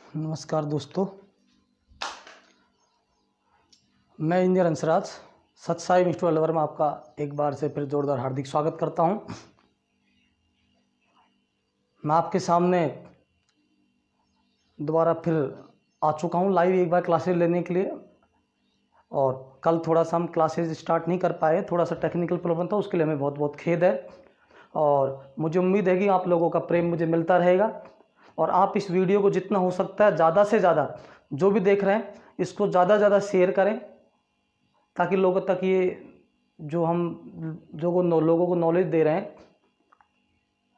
नमस्कार दोस्तों, मैं इंजीनियर हंसराज सतसाई इंस्टीट्यूट अलवर में आपका एक बार से फिर जोरदार हार्दिक स्वागत करता हूं। मैं आपके सामने दोबारा फिर आ चुका हूं लाइव एक बार क्लासेस लेने के लिए। और कल थोड़ा सा हम क्लासेस स्टार्ट नहीं कर पाए, थोड़ा सा टेक्निकल प्रॉब्लम था, उसके लिए हमें बहुत बहुत खेद है। और मुझे उम्मीद है कि आप लोगों का प्रेम मुझे मिलता रहेगा और आप इस वीडियो को जितना हो सकता है ज़्यादा से ज़्यादा जो भी देख रहे हैं इसको ज़्यादा से ज़्यादा शेयर करें, ताकि लोगों तक ये जो हम लोगों को नॉलेज दे रहे हैं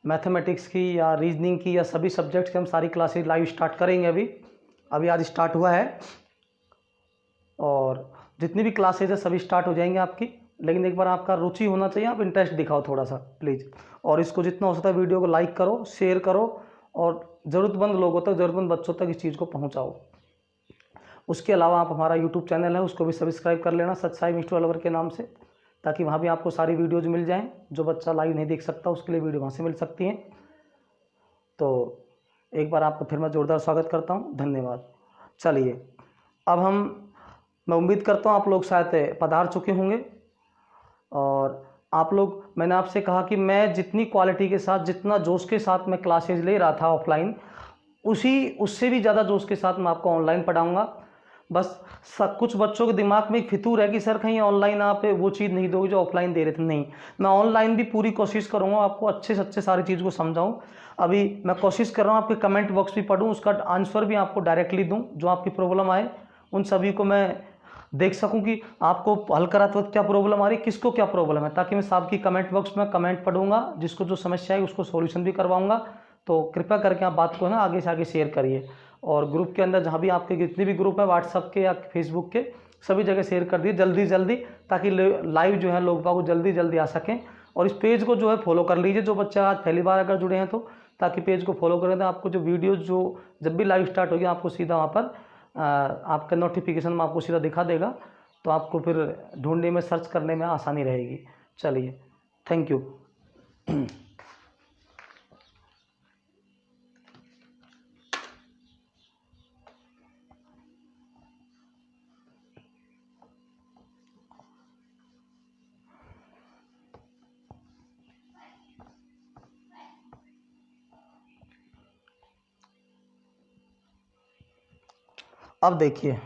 मैथमेटिक्स की या रीजनिंग की या सभी सब्जेक्ट्स की, हम सारी क्लासेस लाइव स्टार्ट करेंगे। अभी आज स्टार्ट हुआ है और जितनी भी क्लासेज है सभी स्टार्ट हो जाएंगे आपकी। लेकिन एक बार आपका रुचि होना चाहिए, आप इंटरेस्ट दिखाओ थोड़ा सा प्लीज़। और इसको जितना हो सकता है वीडियो को लाइक करो, शेयर करो और ज़रूरतमंद लोगों तक, ज़रूरतमंद बच्चों तक इस चीज़ को पहुंचाओ। उसके अलावा आप हमारा यूट्यूब चैनल है उसको भी सब्सक्राइब कर लेना सतसाई इंस्टीट्यूट अलवर के नाम से, ताकि वहाँ भी आपको सारी वीडियोज़ मिल जाएं। जो बच्चा लाइव नहीं देख सकता उसके लिए वीडियो वहाँ से मिल सकती हैं। तो एक बार आपका फिर मैं ज़ोरदार स्वागत करता हूँ, धन्यवाद। चलिए अब मैं उम्मीद करता हूँ आप लोग शायद पधार चुके होंगे। और आप लोग, मैंने आपसे कहा कि मैं जितनी क्वालिटी के साथ, जितना जोश के साथ मैं क्लासेज ले रहा था ऑफलाइन, उससे भी ज़्यादा जोश के साथ मैं आपको ऑनलाइन पढ़ाऊँगा। बस कुछ बच्चों के दिमाग में एक फितूर है कि सर कहीं ऑनलाइन आप वो चीज़ नहीं दोगे जो ऑफलाइन दे रहे थे। नहीं, मैं ऑनलाइन भी पूरी कोशिश करूँगा आपको अच्छे से अच्छे सारी चीज़ को समझाऊँ। अभी मैं कोशिश कर रहा हूँ आपके कमेंट बॉक्स भी पढ़ूँ, उसका आंसर भी आपको डायरेक्टली दूँ। जो आपकी प्रॉब्लम आए उन सभी को मैं देख सकूं कि आपको हल कराते वक्त क्या प्रॉब्लम आ रही है, किसको क्या प्रॉब्लम है, ताकि मैं साहब की कमेंट बॉक्स में कमेंट पढ़ूंगा, जिसको जो समस्या है उसको सॉल्यूशन भी करवाऊंगा। तो कृपया करके आप बात को ना आगे से आगे शेयर करिए। और ग्रुप के अंदर जहाँ भी आपके जितने भी ग्रुप है व्हाट्सअप के या फेसबुक के, सभी जगह शेयर कर दिए जल्दी जल्दी, ताकि लाइव जो है लोग बाग जल्दी जल्दी आ सकें। और इस पेज को जो है फॉलो कर लीजिए, जो बच्चे आज पहली बार अगर जुड़े हैं तो, ताकि पेज को फॉलो करें तो आपको जो वीडियोज़ जो जब भी लाइव स्टार्ट होगी आपको सीधा वहाँ पर आपका नोटिफिकेशन में आपको सीधा दिखा देगा। तो आपको फिर ढूंढने में, सर्च करने में आसानी रहेगी। चलिए, थैंक यू। अब देखिए,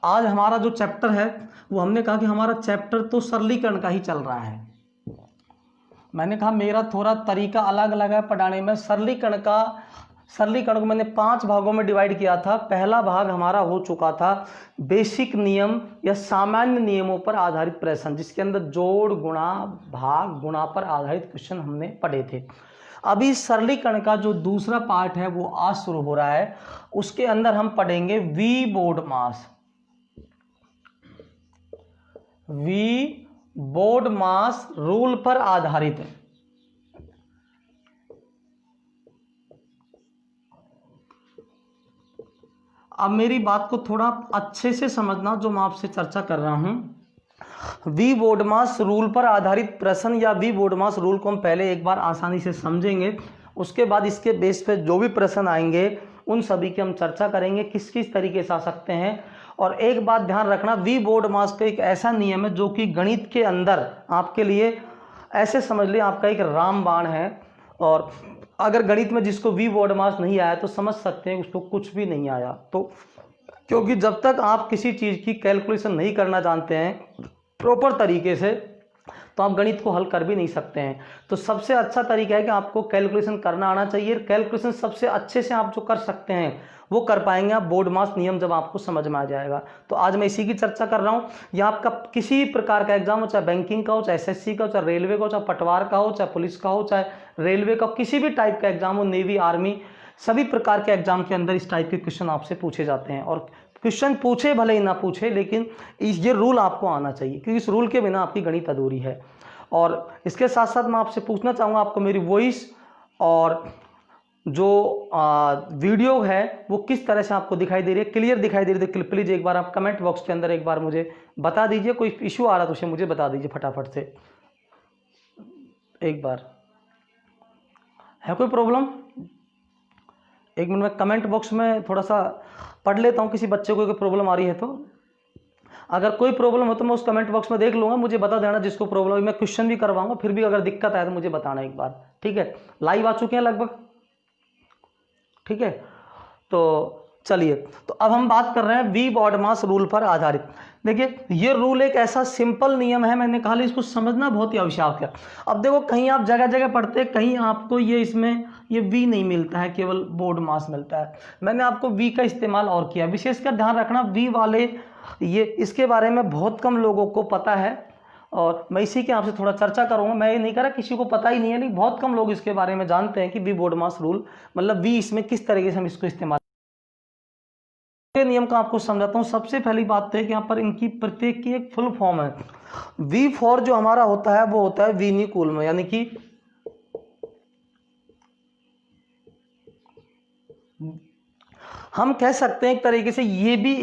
आज हमारा जो चैप्टर है वो हमने कहा कि हमारा चैप्टर तो सरलीकरण का ही चल रहा है। मैंने कहा मेरा थोड़ा तरीका अलग अलग है पढ़ाने में। सरलीकरण को मैंने 5 भागों में डिवाइड किया था। पहला भाग हमारा हो चुका था बेसिक नियम या सामान्य नियमों पर आधारित प्रश्न, जिसके अंदर जोड़, गुणा, भाग, गुणा पर आधारित क्वेश्चन हमने पढ़े थे। अभी सरलीकरण का जो दूसरा पार्ट है वो आज शुरू हो रहा है। उसके अंदर हम पढ़ेंगे वी बोर्ड मास रूल पर आधारित है। अब मेरी बात को थोड़ा अच्छे से समझना जो मैं आपसे चर्चा कर रहा हूं। वी बोर्डमास रूल पर आधारित प्रश्न या वी बोर्डमास रूल को हम पहले एक बार आसानी से समझेंगे। उसके बाद इसके बेस पे जो भी प्रश्न आएंगे उन सभी की हम चर्चा करेंगे, किस किस तरीके से आ सकते हैं। और एक बात ध्यान रखना, वी बोर्डमास का एक ऐसा नियम है जो कि गणित के अंदर आपके लिए ऐसे समझ लें आपका एक रामबाण है। और अगर गणित में जिसको वी बोर्डमास नहीं आया तो समझ सकते हैं उसको कुछ भी नहीं आया। तो क्योंकि जब तक आप किसी चीज़ की कैलकुलेशन नहीं करना जानते हैं प्रॉपर तरीके से, तो आप गणित को हल कर भी नहीं सकते हैं। तो सबसे अच्छा तरीका है कि आपको कैलकुलेशन करना आना चाहिए। कैलकुलेशन सबसे अच्छे से आप जो कर सकते हैं वो कर पाएंगे आप बोर्ड मास नियम जब आपको समझ में आ जाएगा। तो आज मैं इसी की चर्चा कर रहा हूँ। या आपका किसी प्रकार का एग्जाम हो, चाहे बैंकिंग का हो, चाहे एसएससी का हो, चाहे रेलवे का हो, चाहे पटवार का हो, चाहे पुलिस का हो, चाहे रेलवे का, किसी भी टाइप का एग्जाम हो, नेवी, आर्मी, सभी प्रकार के एग्जाम के अंदर इस टाइप के क्वेश्चन आपसे पूछे जाते हैं। और क्वेश्चन पूछे भले ही ना पूछे, लेकिन ये रूल आपको आना चाहिए, क्योंकि इस रूल के बिना आपकी गणित अधूरी है। और इसके साथ साथ मैं आपसे पूछना चाहूँगा, आपको मेरी वॉइस और जो वीडियो है वो किस तरह से आपको दिखाई दे रही है, क्लियर दिखाई दे रही है? प्लीज़ एक बार आप कमेंट बॉक्स के अंदर एक बार मुझे बता दीजिए। कोई इशू आ रहा तो उसे मुझे बता दीजिए फटाफट से एक बार। है कोई प्रॉब्लम? एक मिनट में कमेंट बॉक्स में थोड़ा सा पढ़ लेता हूँ, किसी बच्चे को कोई प्रॉब्लम आ रही है तो। अगर कोई प्रॉब्लम हो तो मैं उस कमेंट बॉक्स में देख लूँगा, मुझे बता देना जिसको प्रॉब्लम है। मैं क्वेश्चन भी करवाऊंगा, फिर भी अगर दिक्कत आए तो मुझे बताना एक बार, ठीक है। लाइव आ चुके हैं लगभग, ठीक है। तो चलिए, तो अब हम बात कर रहे हैं वी बॉडमास रूल पर आधारित। देखिए, ये रूल एक ऐसा सिंपल नियम है, मैंने कहा इसको समझना बहुत ही आवश्यक है। अब देखो, कहीं आप जगह जगह पढ़ते हैं, कहीं आपको ये इसमें ये वी नहीं मिलता है, केवल बॉड मास मिलता है। मैंने आपको वी का इस्तेमाल और किया। विशेषकर ध्यान रखना, वी वाले ये इसके बारे में बहुत कम लोगों को पता है, और मैं इसी के आपसे थोड़ा चर्चा करूंगा। मैं ये नहीं कह रहा किसी को पता ही नहीं है, लेकिन बहुत कम लोग इसके बारे में जानते हैं कि वी बॉडमास रूल मतलब वी इसमें किस तरीके से हम इसको इस्तेमाल। नियम का आपको समझाता हूं। सबसे पहली बात तो है कि यहाँ पर इनकी प्रत्येक की एक फुल फॉर्म है। वी फॉर जो हमारा होता है वो होता है वीनी कूलम, यानी कि हम कह सकते हैं एक तरीके से ये भी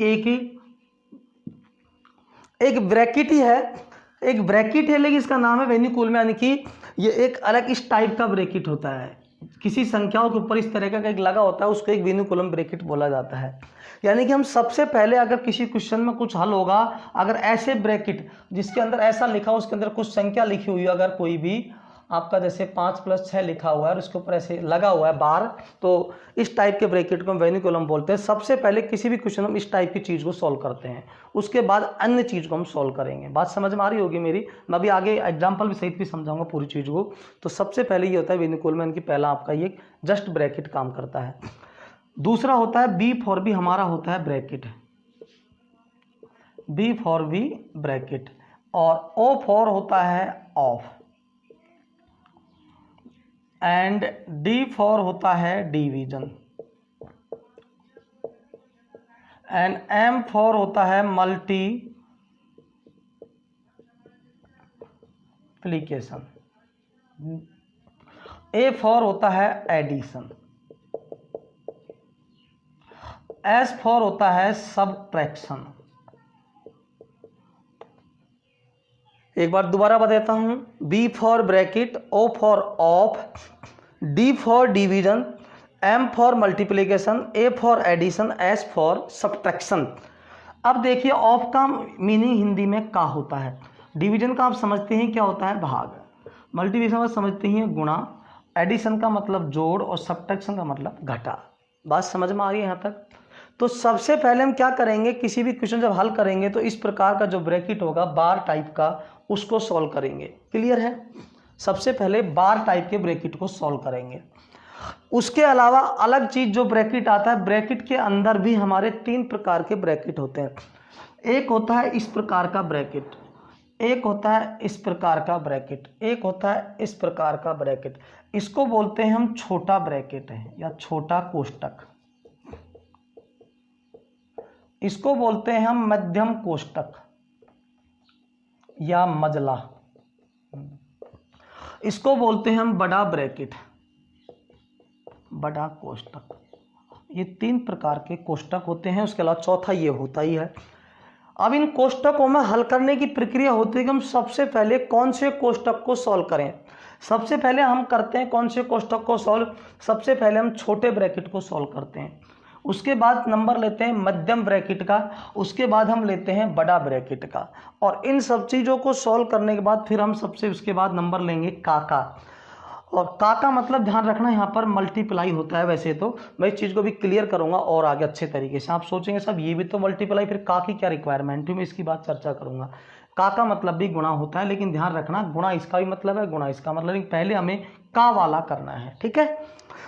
एक ब्रैकेट ही है, एक ब्रैकेट है, लेकिन इसका नाम है वेनिकूलम, यानी कि ये एक अलग इस टाइप का ब्रैकेट होता है। किसी संख्याओं के ऊपर इस तरह का एक लगा होता है, उसको एक वेनिकूलम ब्रैकेट बोला जाता है। यानी कि हम सबसे पहले अगर किसी क्वेश्चन में कुछ हल होगा, अगर ऐसे ब्रैकेट जिसके अंदर ऐसा लिखा हो, उसके अंदर कुछ संख्या लिखी हुई है, अगर कोई भी आपका जैसे 5 + 6 लिखा हुआ है और उसके ऊपर ऐसे लगा हुआ है बार, तो इस टाइप के ब्रैकेट को हम वेनिकूलम बोलते हैं। सबसे पहले किसी भी क्वेश्चन में इस टाइप की चीज़ को सॉल्व करते हैं, उसके बाद अन्य चीज़ को हम सॉल्व करेंगे। बात समझ में आ रही होगी मेरी? मैं अभी आगे एग्जाम्पल भी सहित भी समझाऊंगा पूरी चीज़ को। तो सबसे पहले ये होता है वेनिकूलम, यानी कि पहला आपका ये जस्ट ब्रैकेट काम करता है। दूसरा होता है बी फॉर बी, हमारा होता है bracket, B for B bracket, और ओ फॉर होता है ऑफ, एंड डी फॉर होता है डिवीजन, एंड एम फॉर होता है मल्टीप्लिकेशन, ए फॉर होता है एडिशन, एस फॉर होता है सबट्रैक्शन। एक बार दोबारा बताता हूं, B for bracket, O for of, D for division, M for multiplication, A for addition, S for subtraction. अब देखिए, ऑफ का मीनिंग हिंदी में का होता है, डिवीजन का आप समझते हैं क्या होता है, भाग, मल्टीप्लिकेशन का समझते हैं गुणा, एडिशन का मतलब जोड़, और सबट्रैक्शन का मतलब घटा। बात समझ में आ रही है यहाँ तक? तो सबसे पहले हम क्या करेंगे, किसी भी क्वेश्चन जब हल करेंगे तो इस प्रकार का जो ब्रैकेट होगा बार टाइप का, उसको सॉल्व करेंगे। क्लियर है? सबसे पहले बार टाइप के ब्रैकेट को सॉल्व करेंगे। उसके अलावा अलग चीज जो ब्रैकेट आता है, ब्रैकेट के अंदर भी हमारे 3 प्रकार के ब्रैकेट होते हैं। एक होता है इस प्रकार का ब्रैकेट, एक होता है इस प्रकार का ब्रैकेट, एक होता है इस प्रकार का ब्रैकेट। इसको बोलते हैं हम छोटा ब्रैकेट है या छोटा कोष्टक, इसको बोलते हैं हम मध्यम कोष्टक या मजला, इसको बोलते हैं हम बड़ा ब्रैकेट, बड़ा कोष्टक। ये 3 प्रकार के कोष्टक होते हैं। उसके अलावा चौथा ये होता ही है। अब इन कोष्टकों में हल करने की प्रक्रिया होती है कि हम सबसे पहले कौन से कोष्टक को सॉल्व करें। सबसे पहले हम करते हैं कौन से कोष्टक को सॉल्व, सबसे पहले हम छोटे ब्रैकेट को सॉल्व करते हैं, उसके बाद नंबर लेते हैं मध्यम ब्रैकेट का, उसके बाद हम लेते हैं बड़ा ब्रैकेट का, और इन सब चीज़ों को सॉल्व करने के बाद फिर हम सबसे उसके बाद नंबर लेंगे का। और का मतलब ध्यान रखना यहाँ पर मल्टीप्लाई होता है। वैसे तो मैं इस चीज़ को भी क्लियर करूंगा और आगे अच्छे तरीके से। आप सोचेंगे साहब ये भी तो मल्टीप्लाई, फिर का की क्या रिक्वायरमेंट है, मैं इसकी बात चर्चा करूंगा। का मतलब भी गुणा होता है, लेकिन ध्यान रखना गुणा इसका भी मतलब है, गुणा इसका मतलब, लेकिन पहले हमें का वाला करना है, ठीक है।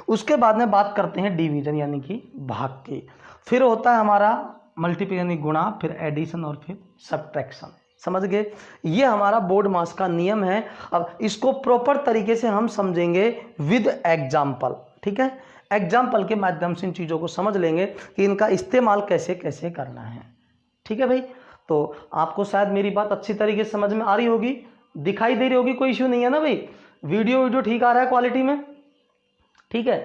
उसके बाद में बात करते हैं डिवीजन यानी कि भाग की, फिर होता है हमारा मल्टीप्लिकेशन यानी गुणा, फिर एडिशन और फिर सबट्रैक्शन। समझ गए? ये हमारा बोर्ड मास का नियम है। अब इसको प्रॉपर तरीके से हम समझेंगे विद एग्जाम्पल, ठीक है। एग्जाम्पल के माध्यम से इन चीज़ों को समझ लेंगे कि इनका इस्तेमाल कैसे कैसे करना है, ठीक है भाई। तो आपको शायद मेरी बात अच्छी तरीके से समझ में आ रही होगी, दिखाई दे रही होगी, कोई इश्यू नहीं है ना भाई? वीडियो ठीक आ रहा है क्वालिटी में? ठीक है,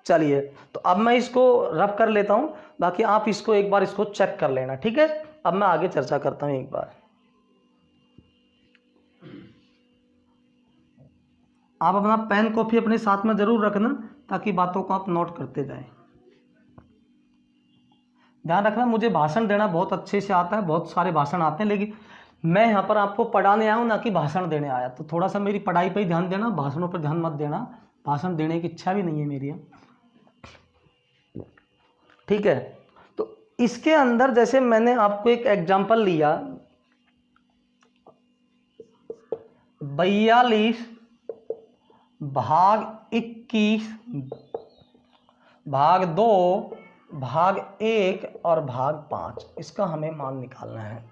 चलिए। तो अब मैं इसको रफ कर लेता हूं, बाकी आप इसको एक बार इसको चेक कर लेना, ठीक है। अब मैं आगे चर्चा करता हूं एक बार। आप अपना पेन कॉपी अपने साथ में ज़रूर रखना ताकि बातों को आप नोट करते जाएं। ध्यान रखना, मुझे भाषण देना बहुत अच्छे से आता है, बहुत सारे भाषण आते हैं, लेकिन मैं यहाँ पर आपको पढ़ाने आया हूँ ना कि भाषण देने आया। तो थोड़ा सा मेरी पढ़ाई पर ही ध्यान देना, भाषणों पर ध्यान मत देना। भाषण देने की इच्छा भी नहीं है मेरी, ठीक है। तो इसके अंदर जैसे मैंने आपको एक एग्जाम्पल लिया, 42 भाग 21 भाग 2 भाग 1 और भाग 5, इसका हमें मान निकालना है।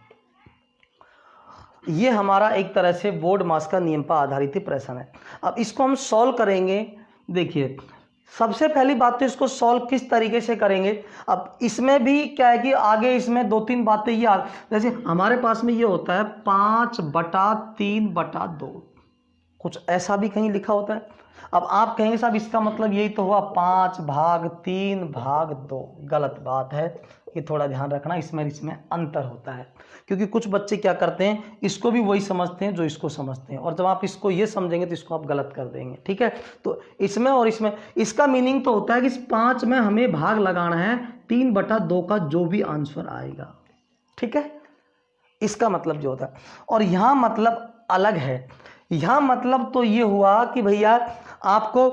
ये हमारा एक तरह से बोर्ड मास का नियम पर आधारित ही प्रश्न है। अब इसको हम सॉल्व करेंगे। देखिए, सबसे पहली बात तो इसको सॉल्व किस तरीके से करेंगे। अब इसमें भी क्या है कि आगे इसमें 2-3 बातें ये जैसे हमारे पास में ये होता है 5/3/2, कुछ ऐसा भी कहीं लिखा होता है। अब आप कहेंगे साहब इसका मतलब यही तो हुआ 5/3/2। गलत बात है, ये थोड़ा ध्यान रखना, इसमें अंतर होता है। क्योंकि कुछ बच्चे क्या करते हैं, इसको भी वही समझते हैं जो इसको समझते हैं, और जब आप इसको ये समझेंगे तो इसको आप गलत कर देंगे, ठीक है। तो इसमें और इसमें इसका मीनिंग तो होता है कि इस 5 में हमें भाग लगाना है 3/2 का जो भी आंसर आएगा, ठीक है। इसका मतलब जो होता है, और यहाँ मतलब अलग है। यहाँ मतलब तो ये हुआ कि भैया आपको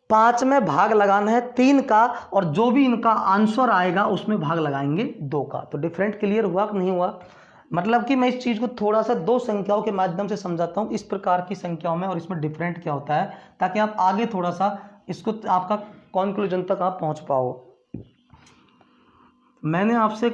5 में भाग लगाना है 3 का, और जो भी इनका आंसर आएगा उसमें भाग लगाएंगे 2 का। तो डिफरेंट क्लियर हुआ कि नहीं हुआ। मतलब कि मैं इस चीज़ को थोड़ा सा 2 संख्याओं के माध्यम से समझाता हूँ, इस प्रकार की संख्याओं में और इसमें डिफरेंट क्या होता है, ताकि आप आगे थोड़ा सा इसको आपका कंक्लूजन तक आप पहुँच पाओ। मैंने आपसे